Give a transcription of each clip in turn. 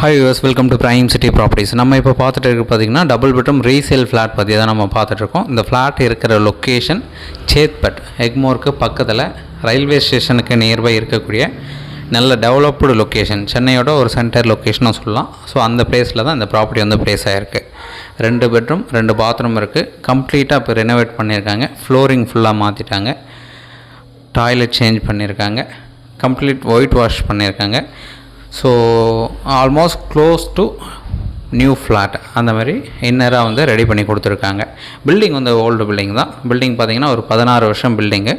Hi US welcome to prime city properties. நம்ம இப்போ பார்த்துட்டு இருக்க பார்த்திங்கன்னா டபுள் பெட்ரூம் ரீசேல் ஃப்ளாட் பற்றி தான் நம்ம பார்த்துட்ருக்கோம். இந்த ஃப்ளாட் இருக்கிற லொக்கேஷன் சேத்பட் எக்மோருக்கு பக்கத்தில் ரயில்வே ஸ்டேஷனுக்கு நியர்பை இருக்கக்கூடிய நல்ல டெவலப்டு லொக்கேஷன், சென்னையோட ஒரு சென்டர் லொக்கேஷனும் சொல்லலாம். ஸோ அந்த பிளேஸில் தான் இந்த ப்ராப்பர்ட்டி வந்து பிளேஸ் ஆகிருக்கு. 2 பெட்ரூம் 2 பாத்ரூம் இருக்குது. கம்ப்ளீட்டாக இப்போ ரெனோவேட் பண்ணியிருக்காங்க. ஃப்ளோரிங் ஃபுல்லாக மாற்றிட்டாங்க. டாய்லெட் சேஞ்ச் பண்ணியிருக்காங்க. கம்ப்ளீட் ஒயிட் வாஷ் பண்ணியிருக்காங்க. So almost close to new flat அந்த மாதிரி இன்னராக வந்து ரெடி பண்ணி கொடுத்துருக்காங்க. பில்டிங் வந்து ஓல்டு பில்டிங் தான். பில்டிங் பார்த்திங்கன்னா ஒரு 16 வருஷம் பில்டிங்கு.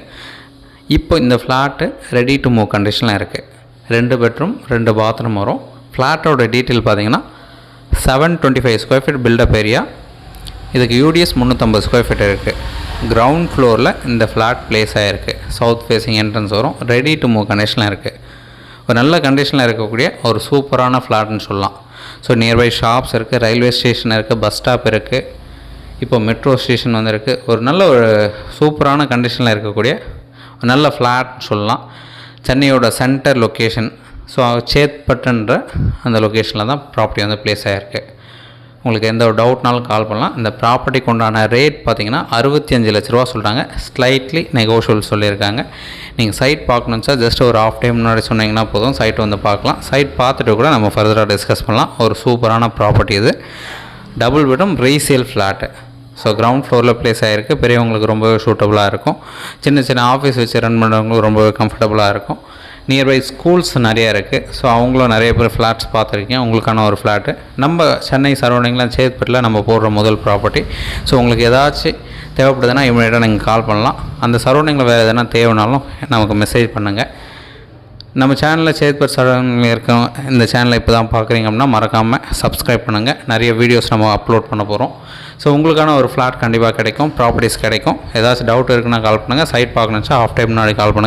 இப்போ இந்த ஃப்ளாட்டு ரெடி டு மூவ் கண்டிஷனில் இருக்குது. 2 பெட்ரூம் 2 பாத்ரூம் வரும். ஃப்ளாட்டோட டீட்டெயில் பார்த்திங்கன்னா 725 ஸ்கொயர் ஃபீட் பில்டப் ஏரியா. இதுக்கு யூடிஎஸ் 350 ஸ்கொயர் ஃபீட் இருக்குது. கிரவுண்ட் ஃப்ளோரில் இந்த ஃப்ளாட் பிளேஸ் ஆகிருக்கு. சவுத் ஃபேஸிங் என்ட்ரன்ஸ் வரும். ரெடி டு மூவ் கண்டிஷனில் இருக்குது. ஒரு நல்ல கண்டிஷனில் இருக்கக்கூடிய ஒரு சூப்பரான ஃப்ளாட்னு சொல்லலாம். ஸோ நியர்பை ஷாப்ஸ் இருக்குது, ரயில்வே ஸ்டேஷன் இருக்குது, பஸ் ஸ்டாப் இருக்குது, இப்போ மெட்ரோ ஸ்டேஷன் வந்து இருக்குது. ஒரு நல்ல ஒரு சூப்பரான கண்டிஷனில் இருக்கக்கூடிய ஒரு நல்ல ஃப்ளாட்னு சொல்லலாம். சென்னையோட சென்டர் லொக்கேஷன். ஸோ சேத்பட்டுன்ற அந்த லொக்கேஷனில் தான் ப்ராப்பர்ட்டி வந்து பிளேஸ் ஆகிருக்கு. உங்களுக்கு எந்த ஒரு டவுட்னாலும் கால் பண்ணலாம். இந்த ப்ராப்பர்ட்டிக்கு உண்டான ரேட் பார்த்திங்கன்னா 65 லட்ச ரூபா சொல்கிறாங்க. ஸ்லைட்லி நெகோஷியபிள் சொல்லியிருக்காங்க. நீங்கள் சைட் பார்க்கணும் சார், ஜஸ்ட் ஒரு ஹாஃப் டைம் முன்னாடி சொன்னீங்கன்னா போதும், சைட் வந்து பார்க்கலாம். சைட் பார்த்துட்டு கூட நம்ம ஃபர்தராக டிஸ்கஸ் பண்ணலாம். ஒரு சூப்பரான ப்ராப்பர்ட்டி இது. Double bedroom resale flat. So ground ஃப்ளோரில் பிளேஸ் ஆகிருக்கு. பெரியவங்களுக்கு ரொம்பவே சூட்டபுளாக இருக்கும். சின்ன சின்ன ஆஃபீஸ் வச்சு ரன் பண்ணுறவங்களுக்கு ரொம்பவே கம்ஃபர்டபுளாக இருக்கும். நியர்பை ஸ்கூல்ஸ் நிறையா இருக்குது. ஸோ அவங்களும் நிறைய பேர் ஃப்ளாட்ஸ் பார்த்துருக்கீங்க. உங்களுக்கான ஒரு ஃப்ளாட்டு நம்ம சென்னை சரௌண்டிங்கில் சேத்பட்டில் நம்ம போடுற முதல் ப்ராப்பர்ட்டி. ஸோ உங்களுக்கு ஏதாச்சும் தேவைப்படுதுன்னா இமீடியட்டாக நீங்கள் கால் பண்ணலாம். அந்த சரௌண்டிங்கில் வேறு எதனா தேவைனாலும் நமக்கு மெசேஜ் பண்ணுங்கள். நம்ம சேனலில் சேத்பட் சரௌண்டிங்கில் இருக்கோம். இந்த சேனலை இப்போ தான் பார்க்குறீங்க அப்படின்னா மறக்காமல் சப்ஸ்கிரைப் பண்ணுங்கள். நிறைய வீடியோஸ் நம்ம அப்லோட் பண்ண போகிறோம். ஸோ உங்களுக்கான ஒரு ஃப்ளாட் கண்டிப்பாக கிடைக்கும், ப்ராப்பர்ட்டிஸ் கிடைக்கும். ஏதாச்சும் டவுட் இருக்குன்னா கால் பண்ணுங்கள். சைட் பார்க்கணுச்சா ஹாஃப் டைம் முன்னாடி கால் பண்ணுங்கள்.